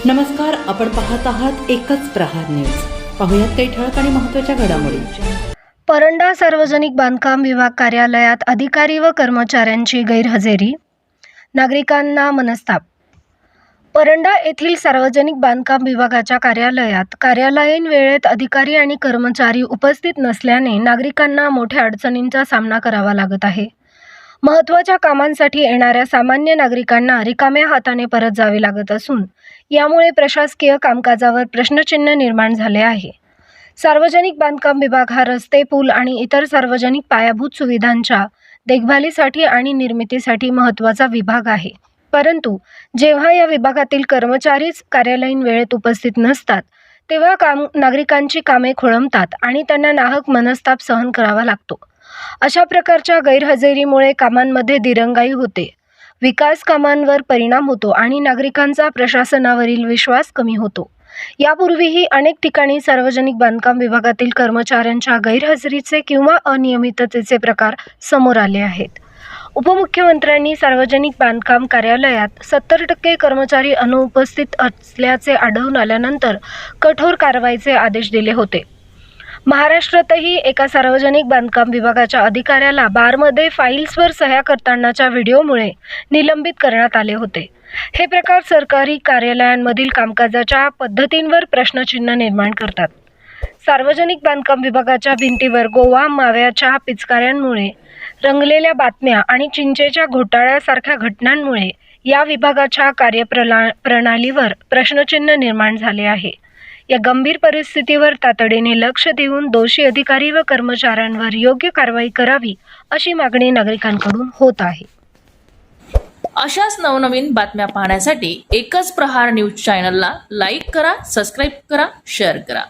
नमस्कार, आपण पाहत आहात एकच प्रहार न्यूज. पाहुयात काही ठळक आणि महत्त्वाच्या घडामोडी. परंडा सार्वजनिक बांधकाम विभाग कार्यालयात अधिकारी व कर्मचाऱ्यांची गैरहजेरी, नागरिकांना मनस्ताप. परंडा येथील सार्वजनिक बांधकाम विभागाच्या कार्यालयात कार्यालयीन वेळेत अधिकारी आणि कर्मचारी उपस्थित नसल्याने नागरिकांना मोठ्या अडचणींचा सामना करावा लागत आहे. महत्त्वाच्या कामांसाठी येणाऱ्या सामान्य नागरिकांना रिकाम्या हाताने परत जावे लागत असून यामुळे प्रशासकीय कामकाजावर प्रश्नचिन्ह निर्माण झाले आहे. सार्वजनिक बांधकाम विभाग हा रस्ते, पूल आणि इतर सार्वजनिक पायाभूत सुविधांच्या देखभालीसाठी आणि निर्मितीसाठी महत्त्वाचा विभाग आहे. परंतु जेव्हा या विभागातील कर्मचारीच कार्यालयीन वेळेत उपस्थित नसतात, तेव्हा नागरिकांची कामे खोळंबतात आणि त्यांना नाहक मनस्ताप सहन करावा लागतो. अशा प्रकारच्या गैरहजेरीमुळे कामांमध्ये दिरंगाई होते, विकास कामांवर परिणाम होतो आणि नागरिकांचा प्रशासनावरील विश्वास कमी होतो. यापूर्वीही अनेक ठिकाणी सार्वजनिक बांधकाम विभागातील कर्मचाऱ्यांच्या गैरहजेरीचे किंवा अनियमिततेचे प्रकार समोर आले आहेत. उपमुख्यमंत्र्यांनी सार्वजनिक बांधकाम कार्यालयात 70% कर्मचारी अनुपस्थित असल्याचे आढळून आल्यानंतर कठोर कारवाईचे आदेश दिले होते. महाराष्ट्रातही एका सार्वजनिक बांधकाम विभागाच्या अधिकाऱ्याला बारमध्ये फाईल्सवर सह्या करतानाच्या व्हिडिओमुळे निलंबित करण्यात आले होते. हे प्रकार सरकारी कार्यालयांमधील कामकाजाच्या पद्धतींवर प्रश्नचिन्ह निर्माण करतात. सार्वजनिक बांधकाम विभागाच्या भिंतीवर गोवा माव्याच्या पिचकाऱ्यांमुळे रंगलेल्या बातम्या आणि चिंचेच्या घोटाळ्यासारख्या घटनांमुळे या विभागाच्या कार्यप्रणालीवर प्रश्नचिन्ह निर्माण झाले आहे. या गंभीर परिस्थितीवर तातडीने लक्ष देऊन दोषी अधिकारी व कर्मचाऱ्यांवर योग्य कारवाई करावी, अशी मागणी नागरिकांकडून होत आहे. अशाच नवनवीन बातम्या पाहण्यासाठी एकच प्रहार न्यूज चॅनलला लाईक करा, सबस्क्राईब करा, शेअर करा.